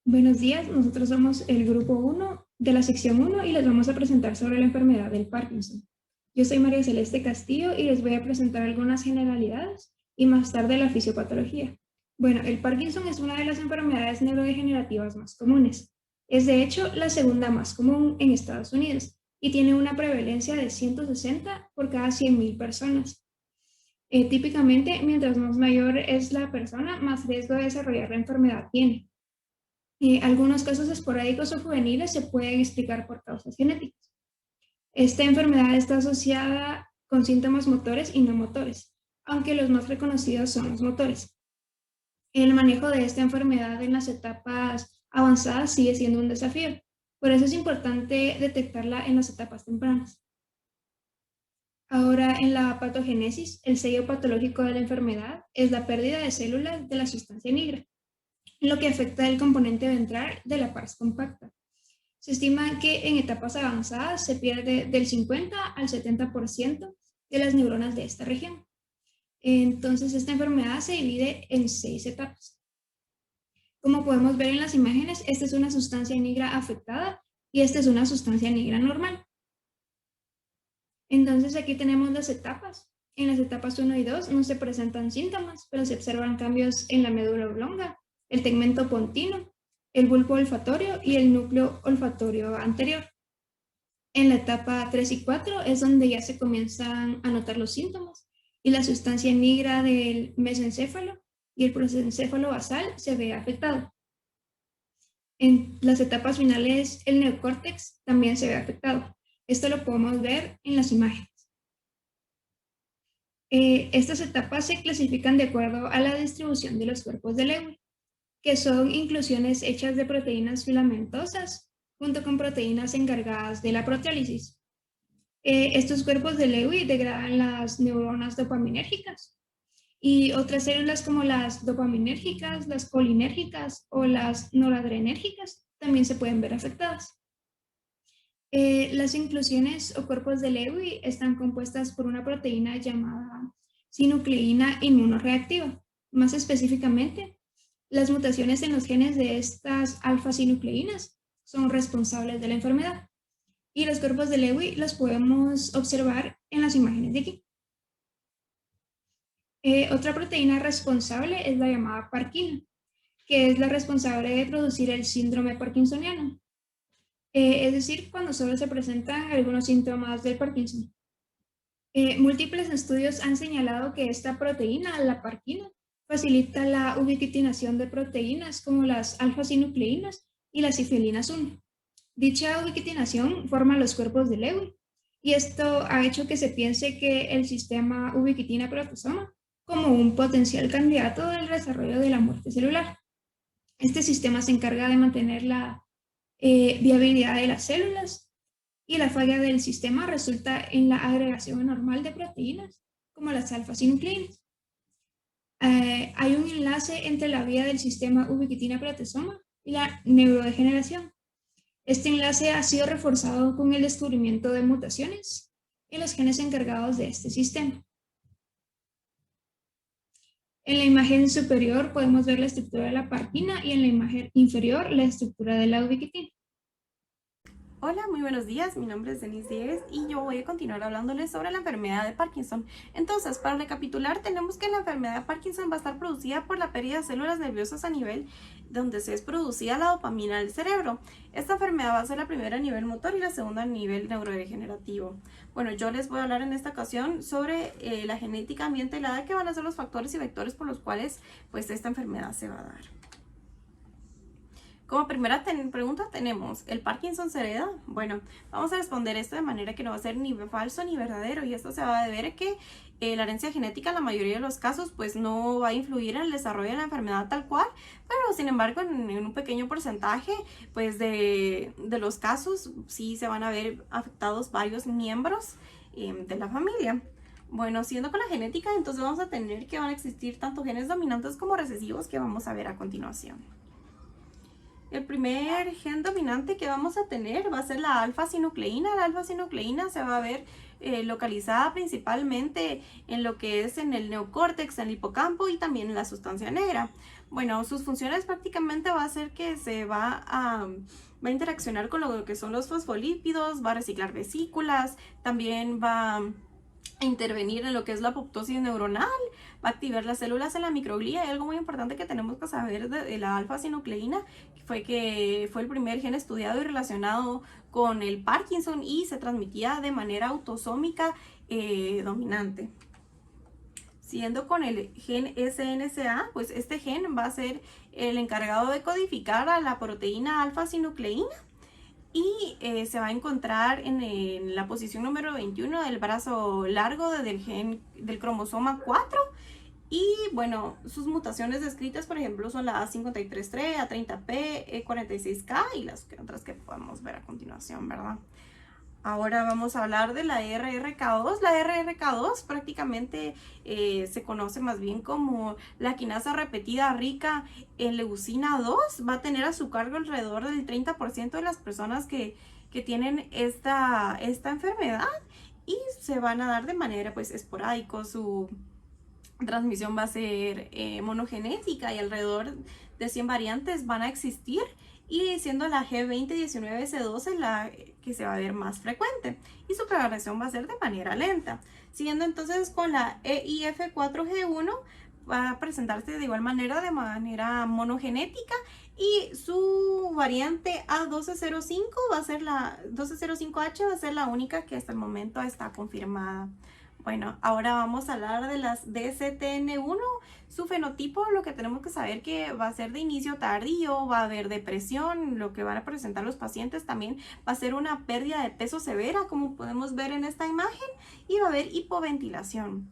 Buenos días, nosotros somos el grupo 1 de la sección 1 y les vamos a presentar sobre la enfermedad del Parkinson. Yo soy María Celeste Castillo y les voy a presentar algunas generalidades y más tarde la fisiopatología. Bueno, el Parkinson es una de las enfermedades neurodegenerativas más comunes. Es de hecho la segunda más común en Estados Unidos y tiene una prevalencia de 160 por cada 100.000 personas. Típicamente, mientras más mayor es la persona, más riesgo de desarrollar la enfermedad tiene. Algunos casos esporádicos o juveniles se pueden explicar por causas genéticas. Esta enfermedad está asociada con síntomas motores y no motores, aunque los más reconocidos son los motores. El manejo de esta enfermedad en las etapas avanzadas sigue siendo un desafío, por eso es importante detectarla en las etapas tempranas. Ahora, en la patogénesis, el sello patológico de la enfermedad es la pérdida de células de la sustancia negra, lo que afecta el componente ventral de la pars compacta. Se estima que en etapas avanzadas se pierde del 50 al 70% de las neuronas de esta región. Entonces, esta enfermedad se divide en 6 etapas. Como podemos ver en las imágenes, esta es una sustancia negra afectada y esta es una sustancia negra normal. Entonces, aquí tenemos las etapas. En las etapas 1 y 2 no se presentan síntomas, pero se observan cambios en la médula oblonga, el tegmento pontino, el bulbo olfatorio y el núcleo olfatorio anterior. En la etapa 3 y 4 es donde ya se comienzan a notar los síntomas y la sustancia negra del mesencéfalo y el prosencéfalo basal se ve afectado. En las etapas finales, el neocórtex también se ve afectado. Esto lo podemos ver en las imágenes. Estas etapas se clasifican de acuerdo a la distribución de los cuerpos de Lewy, que son inclusiones hechas de proteínas filamentosas junto con proteínas encargadas de la proteólisis. Estos cuerpos de Lewy degradan las neuronas dopaminérgicas y otras células como las dopaminérgicas, las colinérgicas o las noradrenérgicas también se pueden ver afectadas. Las inclusiones o cuerpos de Lewy están compuestas por una proteína llamada sinucleína inmunoreactiva. Más específicamente, las mutaciones en los genes de estas alfa-sinucleínas son responsables de la enfermedad. Y los cuerpos de Lewy los podemos observar en las imágenes de aquí. Otra proteína responsable es la llamada parquina, que es la responsable de producir el síndrome parkinsoniano. Es decir, cuando solo se presentan algunos síntomas del Parkinson. Múltiples estudios han señalado que esta proteína, la parquina, facilita la ubiquitinación de proteínas como las alfa-sinucleínas y las cifelinas 1. Dicha ubiquitinación forma los cuerpos de Lewy y esto ha hecho que se piense que el sistema ubiquitina-proteasoma como un potencial candidato del desarrollo de la muerte celular. Este sistema se encarga de mantener la viabilidad de las células y la falla del sistema resulta en la agregación anormal de proteínas como las alfa-sinucleínas. Hay un enlace entre la vía del sistema ubiquitina-proteasoma y la neurodegeneración. Este enlace ha sido reforzado con el descubrimiento de mutaciones en los genes encargados de este sistema. En la imagen superior podemos ver la estructura de la parquina y en la imagen inferior la estructura de la ubiquitina. Hola, muy buenos días. Mi nombre es Denise Diegues y yo voy a continuar hablándoles sobre la enfermedad de Parkinson. Entonces, para recapitular, tenemos que la enfermedad de Parkinson va a estar producida por la pérdida de células nerviosas a nivel donde se es producida la dopamina del cerebro. Esta enfermedad va a ser la primera a nivel motor y la segunda a nivel neurodegenerativo. Bueno, yo les voy a hablar en esta ocasión sobre la genética, ambiente y la edad, que van a ser los factores y vectores por los cuales pues esta enfermedad se va a dar. Como primera pregunta tenemos, ¿el Parkinson se hereda? Bueno, vamos a responder esto de manera que no va a ser ni falso ni verdadero, y esto se va a deber a que la herencia genética en la mayoría de los casos pues no va a influir en el desarrollo de la enfermedad tal cual, pero sin embargo en un pequeño porcentaje pues de los casos sí se van a ver afectados varios miembros de la familia. Bueno, siendo con la genética, entonces vamos a tener que van a existir tanto genes dominantes como recesivos, que vamos a ver a continuación. El primer gen dominante que vamos a tener va a ser la alfa-sinucleína. La alfa-sinucleína se va a ver localizada principalmente en lo que es en el neocórtex, en el hipocampo y también en la sustancia negra. Bueno, sus funciones prácticamente va a ser que va a interaccionar con lo que son los fosfolípidos, va a reciclar vesículas, también va a intervenir en lo que es la apoptosis neuronal, va a activar las células en la microglía. Y algo muy importante que tenemos que saber de la alfa-sinucleína que fue el primer gen estudiado y relacionado con el Parkinson y se transmitía de manera autosómica dominante. Siguiendo con el gen SNCA, pues este gen va a ser el encargado de codificar a la proteína alfa-sinucleína y se va a encontrar en la posición número 21 del brazo largo del cromosoma 4. Y bueno, sus mutaciones descritas, por ejemplo, son la A53T, A30P, E46K y las otras que podemos ver a continuación, ¿verdad? Ahora vamos a hablar de la RRK2. La RRK2 prácticamente se conoce más bien como la quinasa repetida rica en leucina 2. Va a tener a su cargo alrededor del 30% de las personas que tienen esta enfermedad y se van a dar de manera pues esporádica. Su transmisión va a ser monogenética y alrededor de 100 variantes van a existir, y siendo la G2019S12 la que se va a ver más frecuente y su propagación va a ser de manera lenta. Siguiendo entonces con la EIF4G1, va a presentarse de igual manera de manera monogenética y su variante A1205 va a ser la 1205H va a ser la única que hasta el momento está confirmada. Bueno, ahora vamos a hablar de las DCTN1. Su fenotipo, lo que tenemos que saber que va a ser de inicio tardío, va a haber depresión, lo que van a presentar los pacientes también va a ser una pérdida de peso severa, como podemos ver en esta imagen, y va a haber hipoventilación.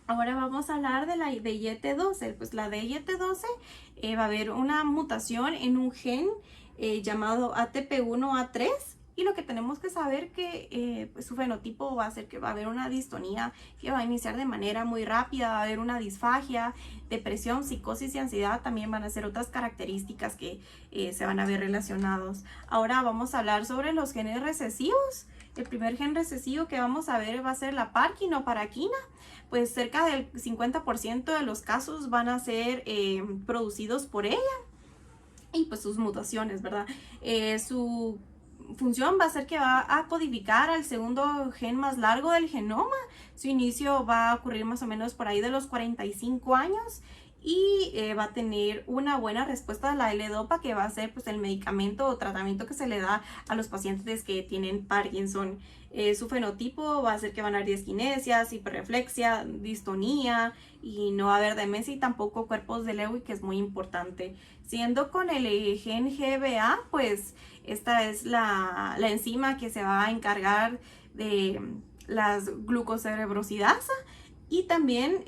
Ahora vamos a hablar de la DYT12. Pues la DYT12 va a haber una mutación en un gen llamado ATP1A3. Y lo que tenemos que saber que pues su fenotipo va a ser que va a haber una distonía que va a iniciar de manera muy rápida, va a haber una disfagia, depresión, psicosis y ansiedad también van a ser otras características que se van a ver relacionados. Ahora vamos a hablar sobre los genes recesivos. El primer gen recesivo que vamos a ver va a ser la parkinoparaquina. Pues cerca del 50% de los casos van a ser producidos por ella. Y pues sus mutaciones, ¿verdad? Su función va a ser que va a codificar al segundo gen más largo del genoma. Su inicio va a ocurrir más o menos por ahí de los 45 años y va a tener una buena respuesta a la L-Dopa, que va a ser pues el medicamento o tratamiento que se le da a los pacientes que tienen Parkinson. Su fenotipo va a ser que van a haber disquinesias, hiperreflexia, distonía y no va a haber demencia y tampoco cuerpos de Lewy, que es muy importante. Siendo con el gen GBA, pues esta es la enzima que se va a encargar de las glucocerebrosidasa y también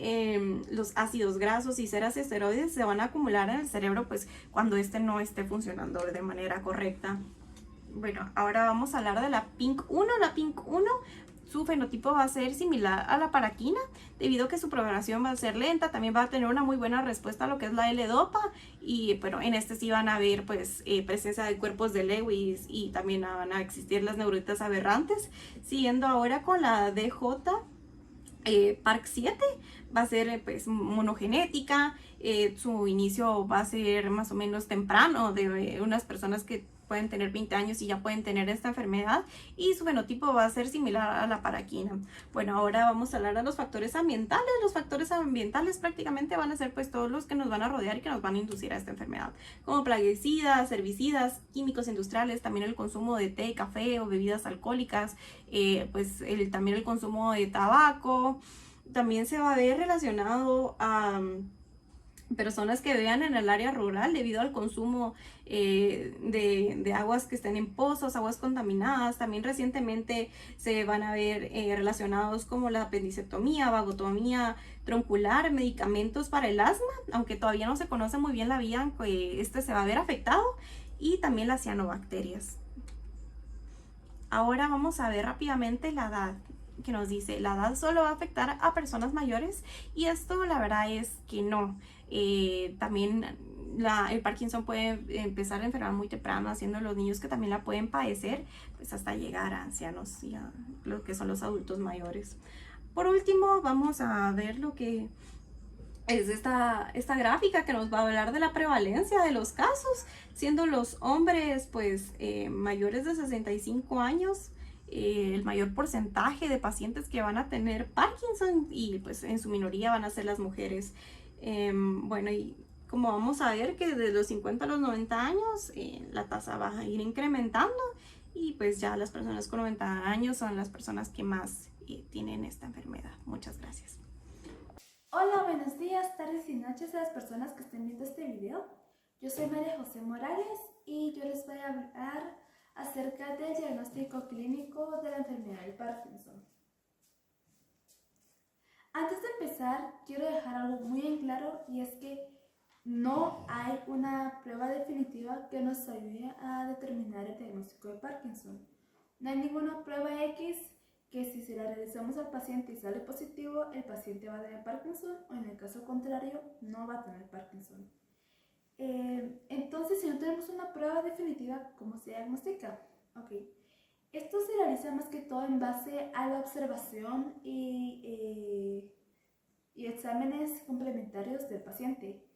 los ácidos grasos y ceras esteroides se van a acumular en el cerebro pues cuando este no esté funcionando de manera correcta. Bueno, ahora vamos a hablar de la PINK1. La PINK1, su fenotipo va a ser similar a la paraquina, debido a que su programación va a ser lenta. También va a tener una muy buena respuesta a lo que es la L-Dopa, pero en este sí van a haber pues presencia de cuerpos de Lewis y también van a existir las neuritas aberrantes. Siguiendo ahora con la DJ PARC7, va a ser pues monogenética. Su inicio va a ser más o menos temprano, de unas personas que pueden tener 20 años y ya pueden tener esta enfermedad, y su fenotipo va a ser similar a la paraquina. Bueno, ahora vamos a hablar de los factores ambientales. Los factores ambientales prácticamente van a ser pues todos los que nos van a rodear y que nos van a inducir a esta enfermedad, como plaguicidas, herbicidas, químicos industriales, también el consumo de té, café o bebidas alcohólicas, también el consumo de tabaco. También se va a ver relacionado a personas que vean en el área rural debido al consumo de aguas que estén en pozos, aguas contaminadas. También recientemente se van a ver relacionados como la apendicectomía, vagotomía troncular, medicamentos para el asma, aunque todavía no se conoce muy bien la vía en que este se va a ver afectado, y también las cianobacterias. Ahora vamos a ver rápidamente la edad, que nos dice la edad solo va a afectar a personas mayores, y esto la verdad es que no. También el Parkinson puede empezar a enfermar muy temprano, haciendo los niños que también la pueden padecer, pues hasta llegar a ancianos y a lo que son los adultos mayores. Por último, vamos a ver lo que es esta gráfica que nos va a hablar de la prevalencia de los casos, siendo los hombres pues mayores de 65 años el mayor porcentaje de pacientes que van a tener Parkinson, y pues en su minoría van a ser las mujeres. Bueno, y como vamos a ver que de los 50 a los 90 años la tasa va a ir incrementando, y pues ya las personas con 90 años son las personas que más tienen esta enfermedad. Muchas gracias. Hola, buenos días, tardes y noches a las personas que estén viendo este video. Yo soy María José Morales y yo les voy a hablar acerca del diagnóstico clínico de la enfermedad de Parkinson. Antes de empezar, quiero dejar algo muy en claro, y es que no hay una prueba definitiva que nos ayude a determinar el diagnóstico de Parkinson. No hay ninguna prueba X que si se la realizamos al paciente y sale positivo, el paciente va a tener Parkinson, o en el caso contrario, no va a tener Parkinson. Entonces, si no tenemos una prueba definitiva, ¿cómo se diagnostica? Esto se realiza más que todo en base a la observación y exámenes complementarios del paciente.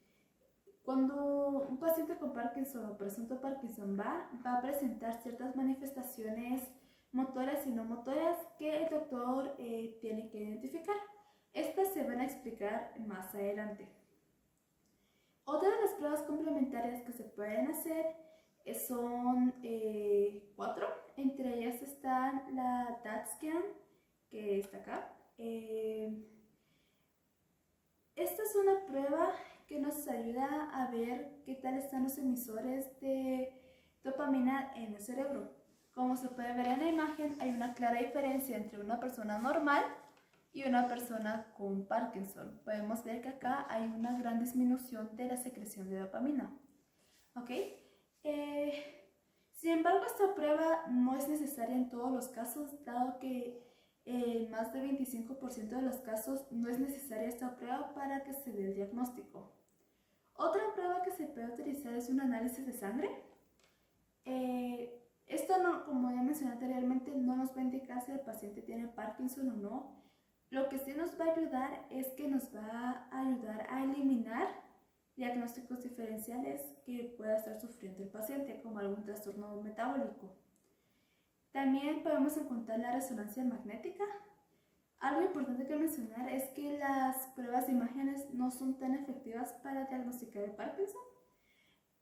Cuando un paciente con Parkinson o presunto Parkinson va a presentar ciertas manifestaciones motoras y no motoras que el doctor tiene que identificar. Estas se van a explicar más adelante. Otra de las pruebas complementarias que se pueden hacer son 4. Entre ellas está la DAT scan, que está acá. Esta es una prueba que nos ayuda a ver qué tal están los emisores de dopamina en el cerebro. Como se puede ver en la imagen, hay una clara diferencia entre una persona normal y una persona con Parkinson. Podemos ver que acá hay una gran disminución de la secreción de dopamina. Sin embargo, esta prueba no es necesaria en todos los casos, dado que en más del 25% de los casos no es necesaria esta prueba para que se dé el diagnóstico. Otra prueba que se puede utilizar es un análisis de sangre. Esto, no, como ya mencioné anteriormente, no nos va a indicar si el paciente tiene Parkinson o no. Lo que sí nos va a ayudar es que nos va a ayudar a eliminar diagnósticos diferenciales que pueda estar sufriendo el paciente, como algún trastorno metabólico. También podemos encontrar la resonancia magnética. Algo importante que mencionar es que las pruebas de imágenes no son tan efectivas para diagnosticar el Parkinson.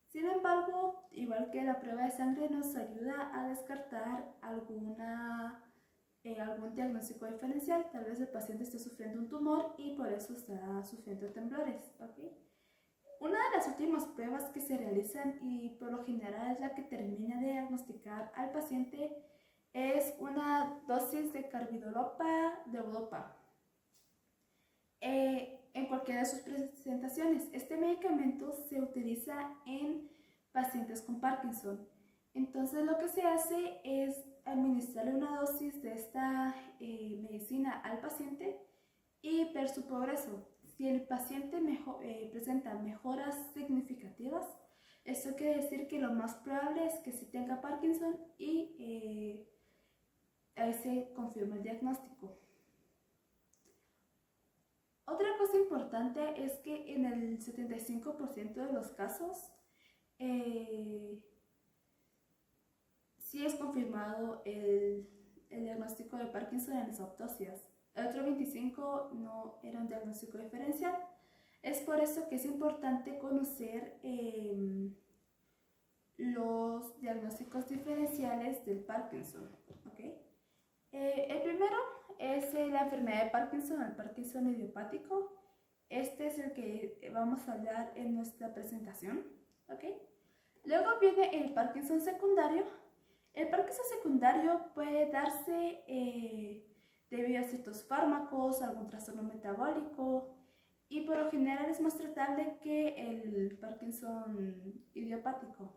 Sin embargo, igual que la prueba de sangre, nos ayuda a descartar algún diagnóstico diferencial. Tal vez el paciente esté sufriendo un tumor y por eso está sufriendo temblores. Una de las últimas pruebas que se realizan, y por lo general es la que termina de diagnosticar al paciente, es una dosis de carbidopa levodopa en cualquiera de sus presentaciones. Este medicamento se utiliza en pacientes con Parkinson. Entonces lo que se hace es administrarle una dosis de esta medicina al paciente y ver su progreso. Si el paciente presenta mejoras significativas, esto quiere decir que lo más probable es que sí tenga Parkinson, y ahí se confirma el diagnóstico. Otra cosa importante es que en el 75% de los casos sí es confirmado el diagnóstico de Parkinson en las autopsias. El otro 25% no era un diagnóstico diferencial. Es por eso que es importante conocer los diagnósticos diferenciales del Parkinson. El primero es la enfermedad de Parkinson, el Parkinson idiopático. Este es el que vamos a hablar en nuestra presentación. Luego viene el Parkinson secundario. El Parkinson secundario puede darse debido a ciertos fármacos, algún trastorno metabólico, y por lo general es más tratable que el Parkinson idiopático.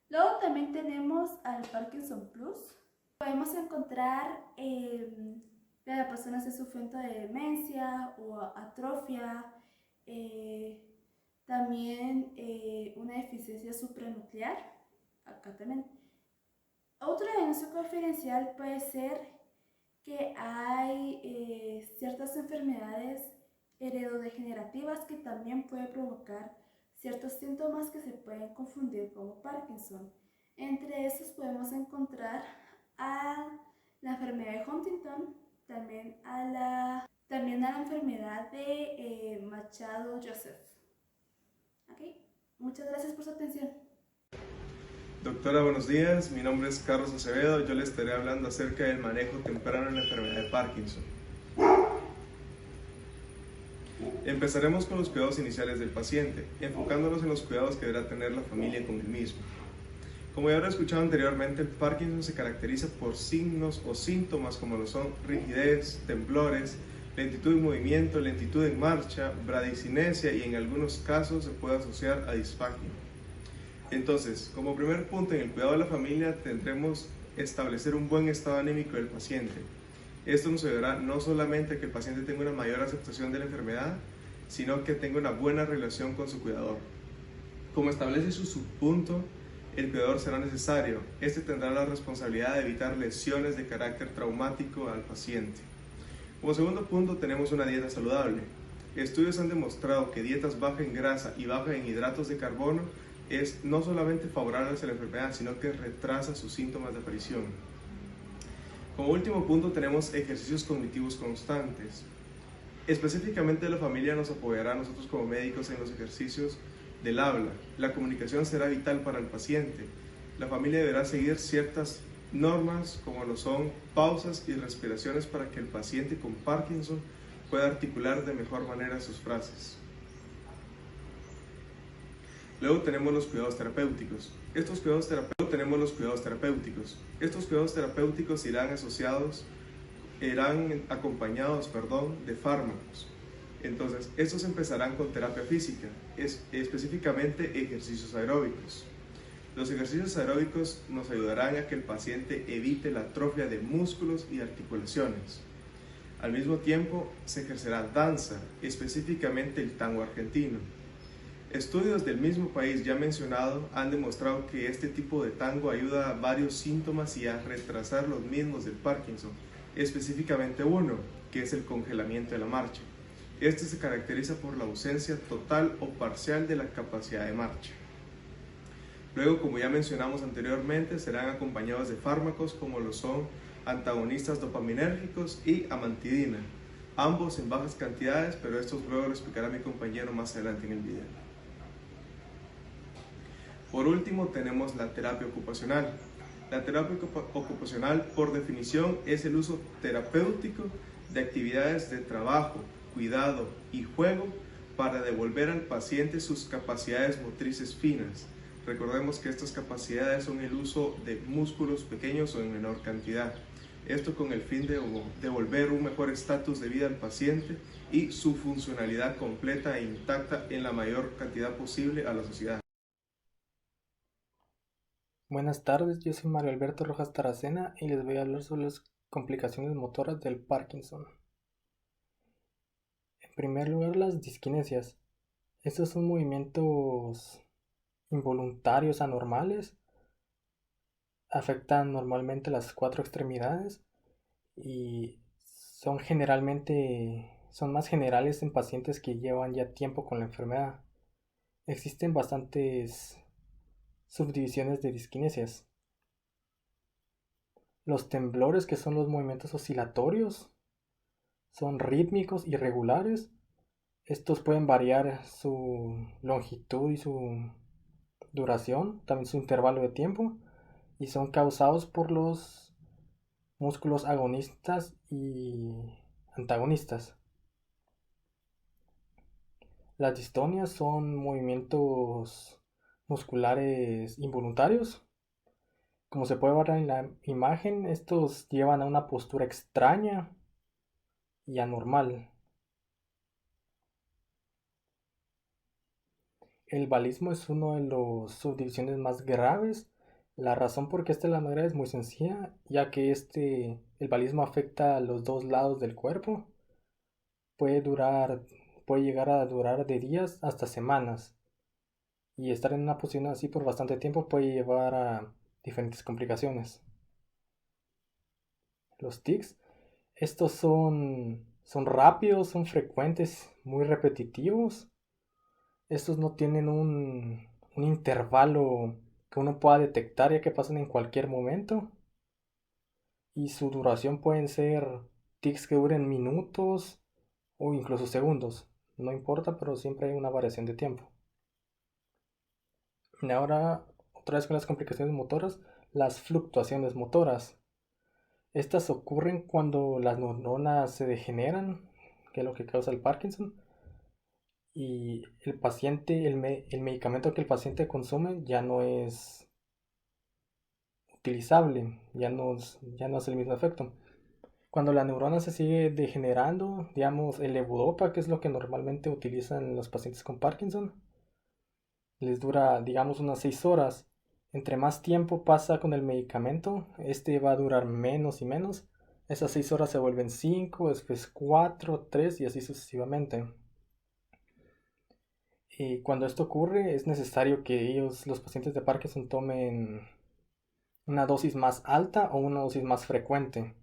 Luego también tenemos al Parkinson Plus. Podemos encontrar de las personas que sufren de demencia o atrofia, también una deficiencia supranuclear, acá también. Otro diagnóstico diferencial puede ser que hay ciertas enfermedades heredodegenerativas que también puede provocar ciertos síntomas que se pueden confundir como Parkinson. Entre estos podemos encontrar a la enfermedad de Huntington, también a la enfermedad de Machado-Joseph. ¿Okay? Muchas gracias por su atención. Doctora, buenos días. Mi nombre es Carlos Acevedo. Yo le estaré hablando acerca del manejo temprano de la enfermedad de Parkinson. Empezaremos con los cuidados iniciales del paciente, enfocándonos en los cuidados que deberá tener la familia con el mismo. Como ya habrá escuchado anteriormente, el Parkinson se caracteriza por signos o síntomas como lo son rigidez, temblores, lentitud en movimiento, lentitud en marcha, bradicinesia y en algunos casos se puede asociar a disfagia. Entonces, como primer punto en el cuidado de la familia tendremos establecer un buen estado anímico del paciente. Esto nos ayudará no solamente a que el paciente tenga una mayor aceptación de la enfermedad, sino que tenga una buena relación con su cuidador. Como establece su subpunto, el cuidador será necesario. Este tendrá la responsabilidad de evitar lesiones de carácter traumático al paciente. Como segundo punto tenemos una dieta saludable. Estudios han demostrado que dietas bajas en grasa y bajas en hidratos de carbono es no solamente favorable a la enfermedad, sino que retrasa sus síntomas de aparición. Como último punto tenemos ejercicios cognitivos constantes. Específicamente la familia nos apoyará a nosotros como médicos en los ejercicios del habla. La comunicación será vital para el paciente. La familia deberá seguir ciertas normas como lo son pausas y respiraciones para que el paciente con Parkinson pueda articular de mejor manera sus frases. Luego tenemos los cuidados terapéuticos. Estos cuidados terapéuticos irán acompañados de fármacos. Entonces, estos empezarán con terapia física, específicamente ejercicios aeróbicos. Los ejercicios aeróbicos nos ayudarán a que el paciente evite la atrofia de músculos y articulaciones. Al mismo tiempo, se ejercerá danza, específicamente el tango argentino. Estudios del mismo país ya mencionado han demostrado que este tipo de tango ayuda a varios síntomas y a retrasar los mismos del Parkinson, específicamente uno, que es el congelamiento de la marcha. Este se caracteriza por la ausencia total o parcial de la capacidad de marcha. Luego, como ya mencionamos anteriormente, serán acompañados de fármacos como lo son antagonistas dopaminérgicos y amantidina, ambos en bajas cantidades, pero estos luego lo explicará mi compañero más adelante en el video. Por último, tenemos la terapia ocupacional. La terapia ocupacional, por definición, es el uso terapéutico de actividades de trabajo, cuidado y juego para devolver al paciente sus capacidades motrices finas. Recordemos que estas capacidades son el uso de músculos pequeños o en menor cantidad. Esto con el fin de devolver un mejor estatus de vida al paciente y su funcionalidad completa e intacta en la mayor cantidad posible a la sociedad. Buenas tardes, yo soy Mario Alberto Rojas Taracena y les voy a hablar sobre las complicaciones motoras del Parkinson. En primer lugar, las disquinesias. Estos son movimientos involuntarios anormales, afectan normalmente las 4 extremidades y son más generales en pacientes que llevan ya tiempo con la enfermedad. Existen bastantes subdivisiones de disquinesias. Los temblores, que son los movimientos oscilatorios, son rítmicos y regulares. Estos pueden variar su longitud y su duración, también su intervalo de tiempo, y son causados por los músculos agonistas y antagonistas. Las distonias son movimientos musculares involuntarios. Como se puede ver en la imagen, estos llevan a una postura extraña y anormal. El balismo es una de las subdivisiones más graves. La razón por qué esta es la más grave es muy sencilla, ya que el balismo afecta a los dos lados del cuerpo. Puede llegar a durar de días hasta semanas. Y estar en una posición así por bastante tiempo puede llevar a diferentes complicaciones. Los tics, estos son Son rápidos, son frecuentes, muy repetitivos. Estos no tienen un intervalo que uno pueda detectar ya que pasan en cualquier momento. Y su duración pueden ser tics que duren minutos o incluso segundos. No importa, pero siempre hay una variación de tiempo. Y ahora, otra vez con las complicaciones motoras, las fluctuaciones motoras. Estas ocurren cuando las neuronas se degeneran, que es lo que causa el Parkinson, y el paciente, el medicamento que el paciente consume ya no es utilizable, ya no hace el mismo efecto. Cuando la neurona se sigue degenerando, digamos el levodopa, que es lo que normalmente utilizan los pacientes con Parkinson, les dura, digamos, unas 6 horas. Entre más tiempo pasa con el medicamento, este va a durar menos y menos. Esas 6 horas se vuelven 5, después 4, 3 y así sucesivamente. Y cuando esto ocurre, es necesario que los pacientes de Parkinson, tomen una dosis más alta o una dosis más frecuente.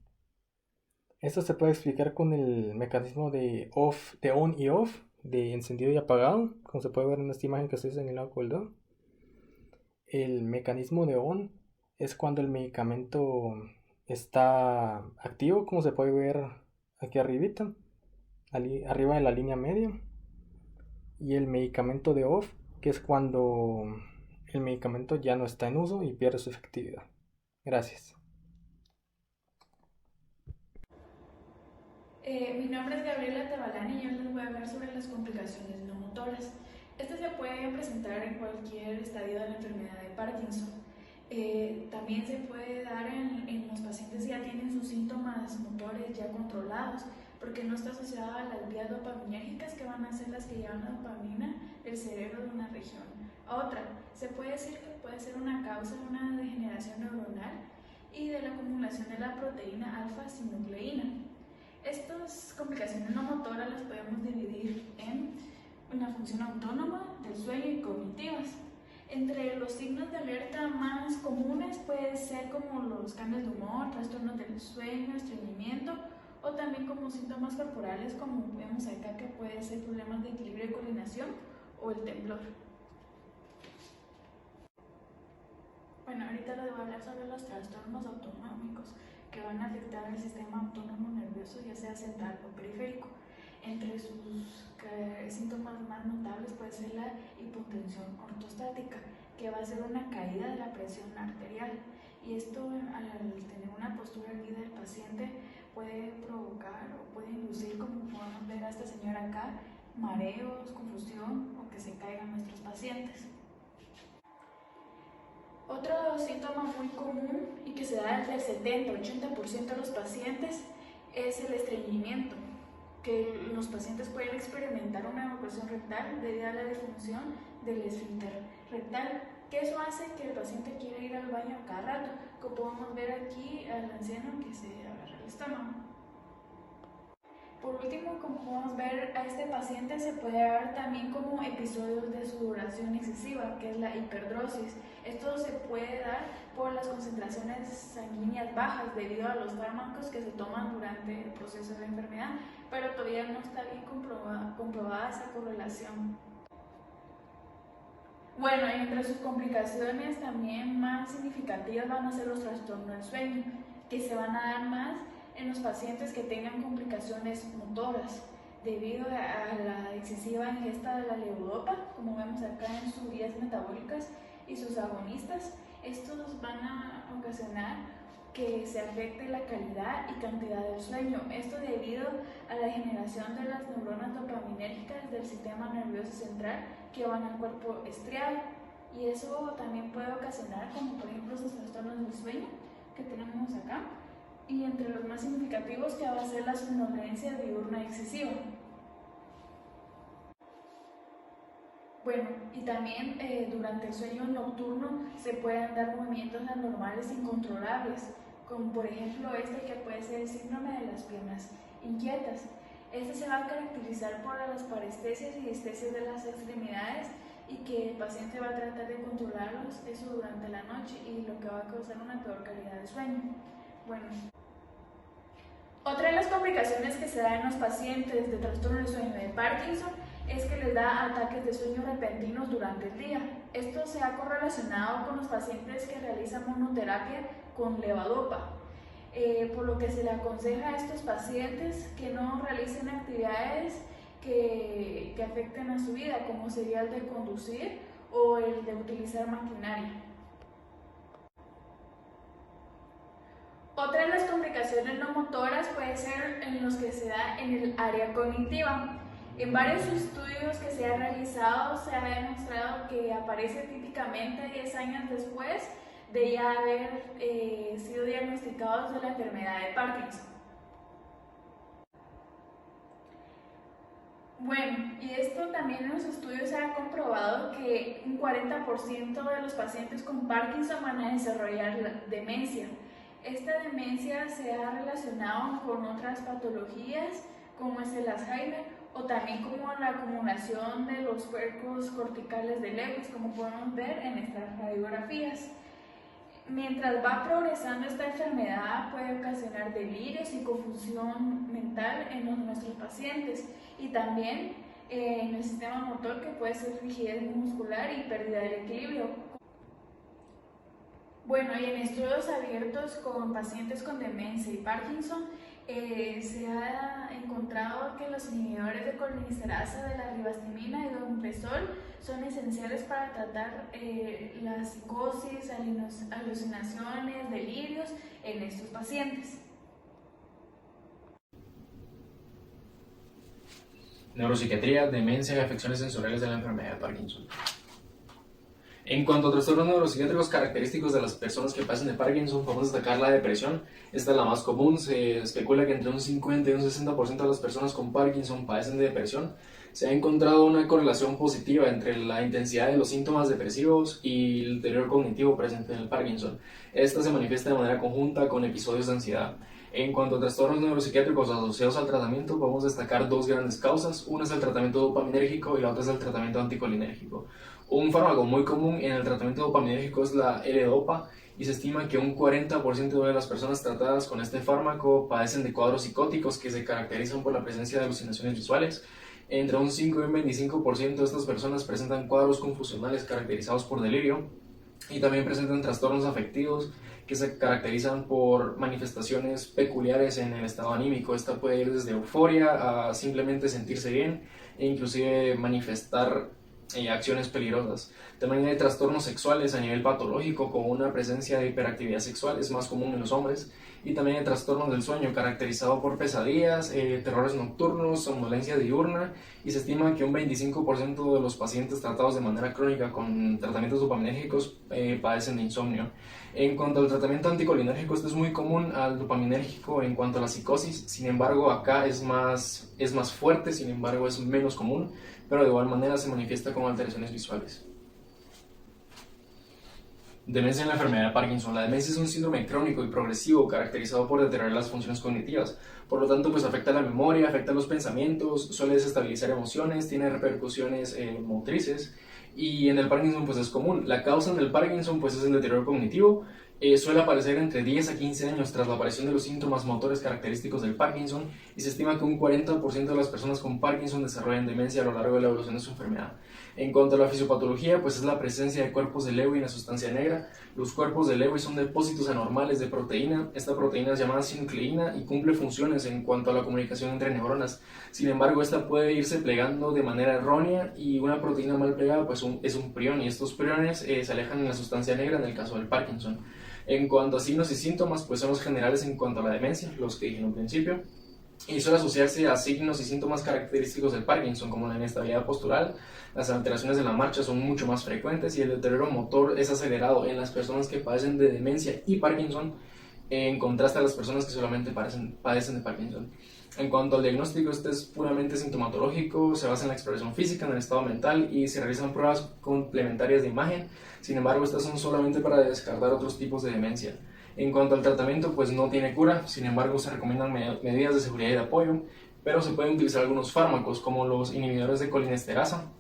Esto se puede explicar con el mecanismo de on y off, de encendido y apagado, como se puede ver en esta imagen que estoy señalando con el dedo. El mecanismo de on es cuando el medicamento está activo, como se puede ver aquí arribita, arriba de la línea media. Y el medicamento de off, que es cuando el medicamento ya no está en uso y pierde su efectividad. Gracias. Mi nombre es Gabriela Tabalani y yo les voy a hablar sobre las complicaciones no motoras. Estas se pueden presentar en cualquier estadio de la enfermedad de Parkinson. También se puede dar en los pacientes que ya tienen sus síntomas motores ya controlados, porque no está asociada a las vías dopaminérgicas, que van a ser las que llevan la dopamina del cerebro de una región a otra. Se puede decir que puede ser una causa de una degeneración neuronal y de la acumulación de la proteína alfa-sinucleína. Estas complicaciones no motoras las podemos dividir en una función autónoma, del sueño y cognitivas. Entre los signos de alerta más comunes puede ser como los cambios de humor, trastornos del sueño, estreñimiento, o también como síntomas corporales, como vemos acá, que puede ser problemas de equilibrio y coordinación o el temblor. Bueno, ahorita les voy a hablar sobre los trastornos autonómicos que van a afectar el sistema autónomo nervioso, ya sea central o periférico. Entre sus síntomas más notables puede ser la hipotensión ortostática, que va a ser una caída de la presión arterial. Y esto, al tener una postura erguida del paciente, puede provocar o puede inducir, como podemos ver a esta señora acá, mareos, confusión o que se caigan nuestros pacientes. Otro síntoma muy común y que se da entre el 70-80% de los pacientes es el estreñimiento, que los pacientes pueden experimentar una evacuación rectal debido a la disfunción del esfínter rectal, que eso hace que el paciente quiera ir al baño cada rato, como podemos ver aquí al anciano que se agarra el estómago. Por último, como podemos ver, a este paciente se puede dar también como episodios de sudoración excesiva, que es la hiperdrosis. Esto se puede dar por las concentraciones sanguíneas bajas debido a los fármacos que se toman durante el proceso de la enfermedad, pero todavía no está bien comprobada esa correlación. Bueno, y entre sus complicaciones también más significativas van a ser los trastornos del sueño, que se van a dar más en los pacientes que tengan complicaciones motoras debido a la excesiva ingesta de la levodopa, como vemos acá en sus vías metabólicas y sus agonistas. Estos van a ocasionar que se afecte la calidad y cantidad del sueño. Esto debido a la generación de las neuronas dopaminérgicas del sistema nervioso central que van al cuerpo estriado. Y eso también puede ocasionar, como por ejemplo, esos trastornos del sueño que tenemos acá. Y entre los más significativos, que va a ser la somnolencia diurna excesiva. Bueno, y también durante el sueño nocturno se pueden dar movimientos anormales incontrolables, como por ejemplo que puede ser el síndrome de las piernas inquietas. Este se va a caracterizar por las parestesias y distesias de las extremidades, y que el paciente va a tratar de controlarlos eso durante la noche, y lo que va a causar una peor calidad de sueño. Bueno, Otra de las complicaciones que se dan en los pacientes de trastorno del sueño de Parkinson es que les da ataques de sueño repentinos durante el día. Esto se ha correlacionado con los pacientes que realizan monoterapia con levodopa, por lo que se le aconseja a estos pacientes que no realicen actividades que afecten a su vida, como sería el de conducir o el de utilizar maquinaria. Otra de las complicaciones no motoras puede ser en los que se da en el área cognitiva. En varios estudios que se han realizado se ha demostrado que aparece típicamente 10 años después de ya haber sido diagnosticados de la enfermedad de Parkinson. Bueno, y esto también en los estudios se ha comprobado que un 40% de los pacientes con Parkinson van a desarrollar demencia. Esta demencia se ha relacionado con otras patologías como es el Alzheimer o también como la acumulación de los cuerpos corticales de Lewis, como podemos ver en estas radiografías. Mientras va progresando esta enfermedad puede ocasionar delirios y confusión mental en nuestros pacientes y también en el sistema motor, que puede ser rigidez muscular y pérdida del equilibrio. Bueno, y en estudios abiertos con pacientes con demencia y Parkinson se ha encontrado que los inhibidores de colinesterasa de la ribastimina y domeprazol son esenciales para tratar la psicosis, alucinaciones, delirios en estos pacientes. Neuropsiquiatría, demencia y afecciones sensoriales de la enfermedad de Parkinson. En cuanto a trastornos neuropsiquiátricos característicos de las personas que padecen de Parkinson, podemos destacar la depresión. Esta es la más común. Se especula que entre un 50 y un 60% de las personas con Parkinson padecen de depresión. Se ha encontrado una correlación positiva entre la intensidad de los síntomas depresivos y el deterioro cognitivo presente en el Parkinson. Esta se manifiesta de manera conjunta con episodios de ansiedad. En cuanto a trastornos neuropsiquiátricos asociados al tratamiento, podemos destacar dos grandes causas. Una es el tratamiento dopaminérgico y la otra es el tratamiento anticolinérgico. Un fármaco muy común en el tratamiento dopaminérgico es la L-Dopa y se estima que un 40% de las personas tratadas con este fármaco padecen de cuadros psicóticos que se caracterizan por la presencia de alucinaciones visuales. Entre un 5 y un 25% de estas personas presentan cuadros confusionales caracterizados por delirio y también presentan trastornos afectivos que se caracterizan por manifestaciones peculiares en el estado anímico. Esta puede ir desde euforia a simplemente sentirse bien e inclusive manifestar acciones peligrosas. También hay trastornos sexuales a nivel patológico con una presencia de hiperactividad sexual, es más común en los hombres, y también hay trastornos del sueño caracterizado por pesadillas, terrores nocturnos, somnolencia diurna, y se estima que un 25% de los pacientes tratados de manera crónica con tratamientos dopaminérgicos padecen de insomnio. En cuanto al tratamiento anticolinérgico, este es muy común al dopaminérgico en cuanto a la psicosis, sin embargo acá es más fuerte, sin embargo es menos común, pero de igual manera se manifiesta con alteraciones visuales. Demencia en la enfermedad de Parkinson. La demencia es un síndrome crónico y progresivo caracterizado por deteriorar las funciones cognitivas. Por lo tanto, pues afecta la memoria, afecta los pensamientos, suele desestabilizar emociones, tiene repercusiones motrices. Y en el Parkinson pues es común. La causa en el Parkinson pues es el deterioro cognitivo. Suele aparecer entre 10 a 15 años tras la aparición de los síntomas motores característicos del Parkinson y se estima que un 40% de las personas con Parkinson desarrollan demencia a lo largo de la evolución de su enfermedad. En cuanto a la fisiopatología, pues es la presencia de cuerpos de Lewy en la sustancia negra. Los cuerpos de Lewy son depósitos anormales de proteína. Esta proteína es llamada sinucleína y cumple funciones en cuanto a la comunicación entre neuronas. Sin embargo, esta puede irse plegando de manera errónea y una proteína mal plegada pues es un prión, y estos priones se alejan en la sustancia negra en el caso del Parkinson. En cuanto a signos y síntomas, pues son los generales en cuanto a la demencia, los que dije en un principio, y suele asociarse a signos y síntomas característicos del Parkinson, como la inestabilidad postural. Las alteraciones de la marcha son mucho más frecuentes y el deterioro motor es acelerado en las personas que padecen de demencia y Parkinson, en contraste a las personas que solamente padecen de Parkinson. En cuanto al diagnóstico, este es puramente sintomatológico, se basa en la exploración física, en el estado mental y se realizan pruebas complementarias de imagen. Sin embargo, estas son solamente para descartar otros tipos de demencia. En cuanto al tratamiento, pues no tiene cura, sin embargo se recomiendan medidas de seguridad y de apoyo, pero se pueden utilizar algunos fármacos como los inhibidores de colinesterasa,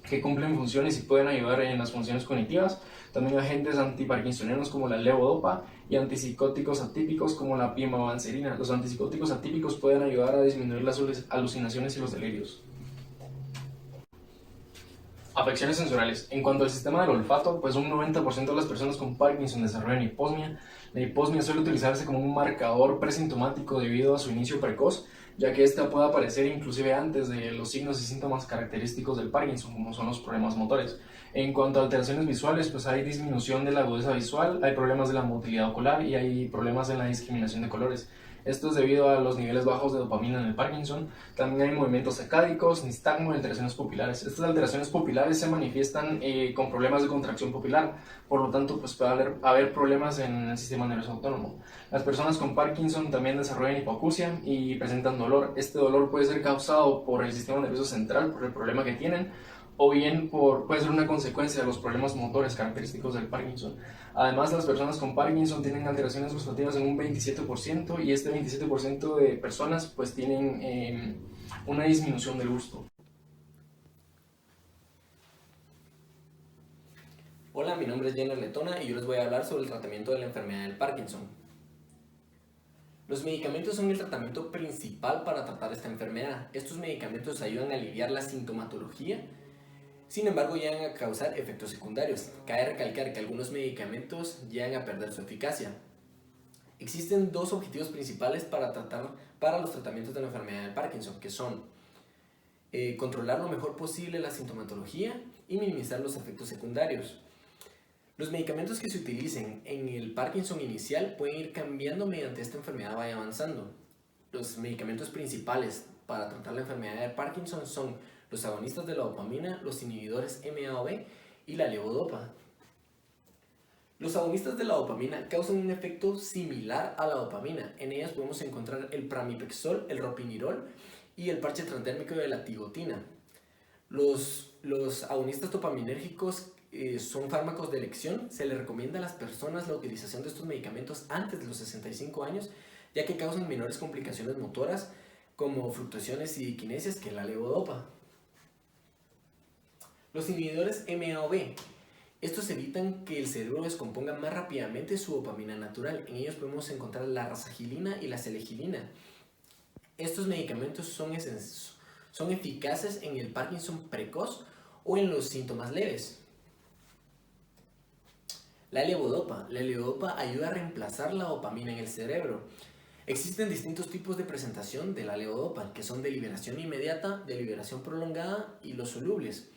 que cumplen funciones y pueden ayudar en las funciones cognitivas. También agentes antiparkinsonianos como la levodopa y antipsicóticos atípicos como la pimavanserina. Los antipsicóticos atípicos pueden ayudar a disminuir las alucinaciones y los delirios. Afecciones sensoriales. En cuanto al sistema del olfato, pues un 90% de las personas con Parkinson desarrollan hiposmia. La hiposmia suele utilizarse como un marcador presintomático debido a su inicio precoz, ya que esta puede aparecer inclusive antes de los signos y síntomas característicos del Parkinson, como son los problemas motores. En cuanto a alteraciones visuales, pues hay disminución de la agudeza visual, hay problemas de la motilidad ocular y hay problemas en la discriminación de colores. Esto es debido a los niveles bajos de dopamina en el Parkinson. También hay movimientos acádicos, nistagmo y alteraciones pupilares. Estas alteraciones pupilares se manifiestan con problemas de contracción pupilar, por lo tanto pues puede haber problemas en el sistema nervioso autónomo. Las personas con Parkinson también desarrollan hipoacusia y presentan dolor. Este dolor puede ser causado por el sistema nervioso central, por el problema que tienen, o bien puede ser una consecuencia de los problemas motores característicos del Parkinson. Además, las personas con Parkinson tienen alteraciones gustativas en un 27% y este 27% de personas pues tienen una disminución del gusto. Hola, mi nombre es Jenner Letona y yo les voy a hablar sobre el tratamiento de la enfermedad del Parkinson. Los medicamentos son el tratamiento principal para tratar esta enfermedad. Estos medicamentos ayudan a aliviar la sintomatología. Sin embargo, llegan a causar efectos secundarios. Cabe recalcar que algunos medicamentos llegan a perder su eficacia. Existen dos objetivos principales para los tratamientos de la enfermedad del Parkinson, que son controlar lo mejor posible la sintomatología y minimizar los efectos secundarios. Los medicamentos que se utilicen en el Parkinson inicial pueden ir cambiando mediante esta enfermedad vaya avanzando. Los medicamentos principales para tratar la enfermedad de Parkinson son los agonistas de la dopamina, los inhibidores MAO-B y la levodopa. Los agonistas de la dopamina causan un efecto similar a la dopamina. En ellas podemos encontrar el pramipexol, el ropinirol y el parche transdérmico de la tigotina. Los agonistas dopaminérgicos son fármacos de elección. Se les recomienda a las personas la utilización de estos medicamentos antes de los 65 años, ya que causan menores complicaciones motoras como fluctuaciones y diquinesias que la levodopa. Los inhibidores MAO-B. Estos evitan que el cerebro descomponga más rápidamente su dopamina natural. En ellos podemos encontrar la rasagilina y la selegilina. Estos medicamentos son eficaces en el Parkinson precoz o en los síntomas leves. La levodopa ayuda a reemplazar la dopamina en el cerebro. Existen distintos tipos de presentación de la levodopa, que son de liberación inmediata, de liberación prolongada y los solubles.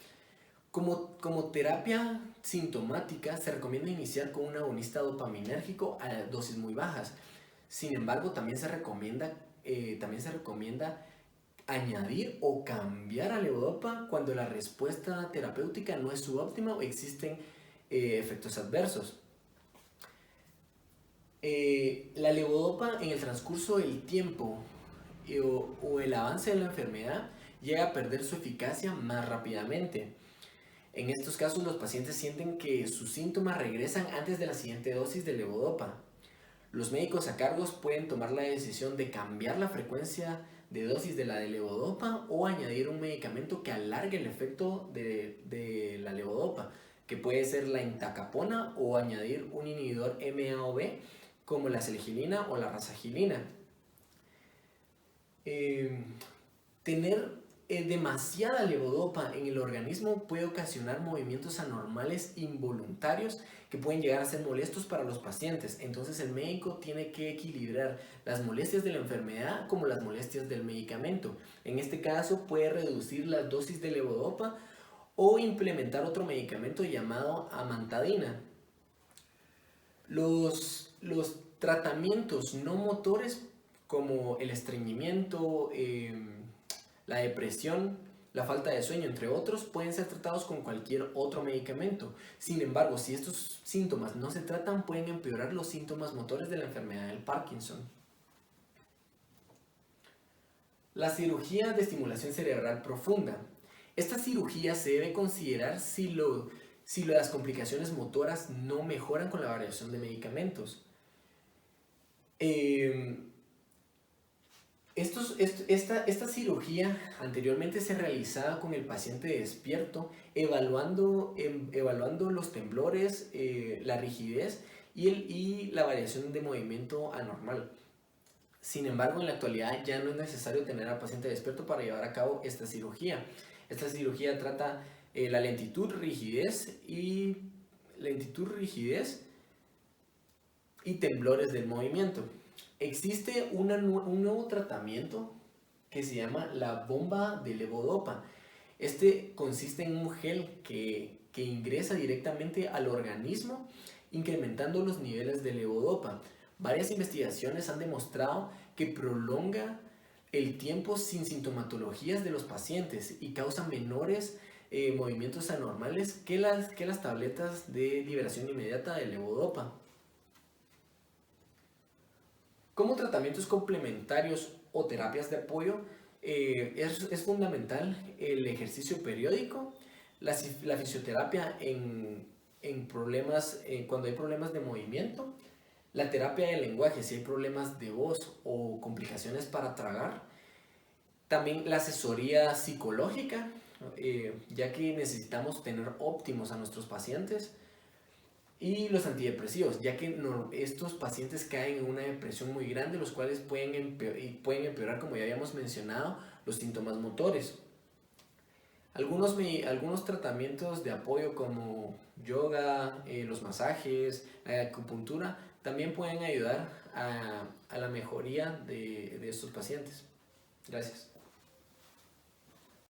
Como terapia sintomática se recomienda iniciar con un agonista dopaminérgico a dosis muy bajas. Sin embargo, también se recomienda añadir o cambiar a levodopa cuando la respuesta terapéutica no es subóptima o existen efectos adversos. La levodopa en el transcurso del tiempo o el avance de la enfermedad llega a perder su eficacia más rápidamente. En estos casos los pacientes sienten que sus síntomas regresan antes de la siguiente dosis de levodopa. Los médicos a cargo pueden tomar la decisión de cambiar la frecuencia de dosis de la de levodopa o añadir un medicamento que alargue el efecto de la levodopa, que puede ser la entacapona, o añadir un inhibidor MAO-B como la selegilina o la rasagilina. Tener demasiada levodopa en el organismo puede ocasionar movimientos anormales involuntarios que pueden llegar a ser molestos para los pacientes. Entonces el médico tiene que equilibrar las molestias de la enfermedad como las molestias del medicamento. En este caso puede reducir las dosis de levodopa o implementar otro medicamento llamado amantadina. Los tratamientos no motores como el estreñimiento, la depresión, la falta de sueño, entre otros, pueden ser tratados con cualquier otro medicamento. Sin embargo, si estos síntomas no se tratan, pueden empeorar los síntomas motores de la enfermedad del Parkinson. La cirugía de estimulación cerebral profunda. Esta cirugía se debe considerar si las complicaciones motoras no mejoran con la variación de medicamentos. Esta cirugía anteriormente se realizaba con el paciente despierto, evaluando los temblores, la rigidez y la variación de movimiento anormal. Sin embargo, en la actualidad ya no es necesario tener al paciente despierto para llevar a cabo esta cirugía. Esta cirugía trata la lentitud, rigidez y temblores del movimiento. Existe un nuevo tratamiento que se llama la bomba de levodopa. Este consiste en un gel que ingresa directamente al organismo, incrementando los niveles de levodopa. Varias investigaciones han demostrado que prolonga el tiempo sin sintomatologías de los pacientes y causa menores movimientos anormales que las tabletas de liberación inmediata de levodopa. Como tratamientos complementarios o terapias de apoyo, es fundamental el ejercicio periódico, la fisioterapia cuando hay problemas de movimiento, la terapia del lenguaje si hay problemas de voz o complicaciones para tragar, también la asesoría psicológica, ya que necesitamos tener óptimos a nuestros pacientes, y los antidepresivos, ya que estos pacientes caen en una depresión muy grande, los cuales pueden empeorar, como ya habíamos mencionado, los síntomas motores. Algunos tratamientos de apoyo como yoga, los masajes, la acupuntura, también pueden ayudar a la mejoría de estos pacientes. Gracias.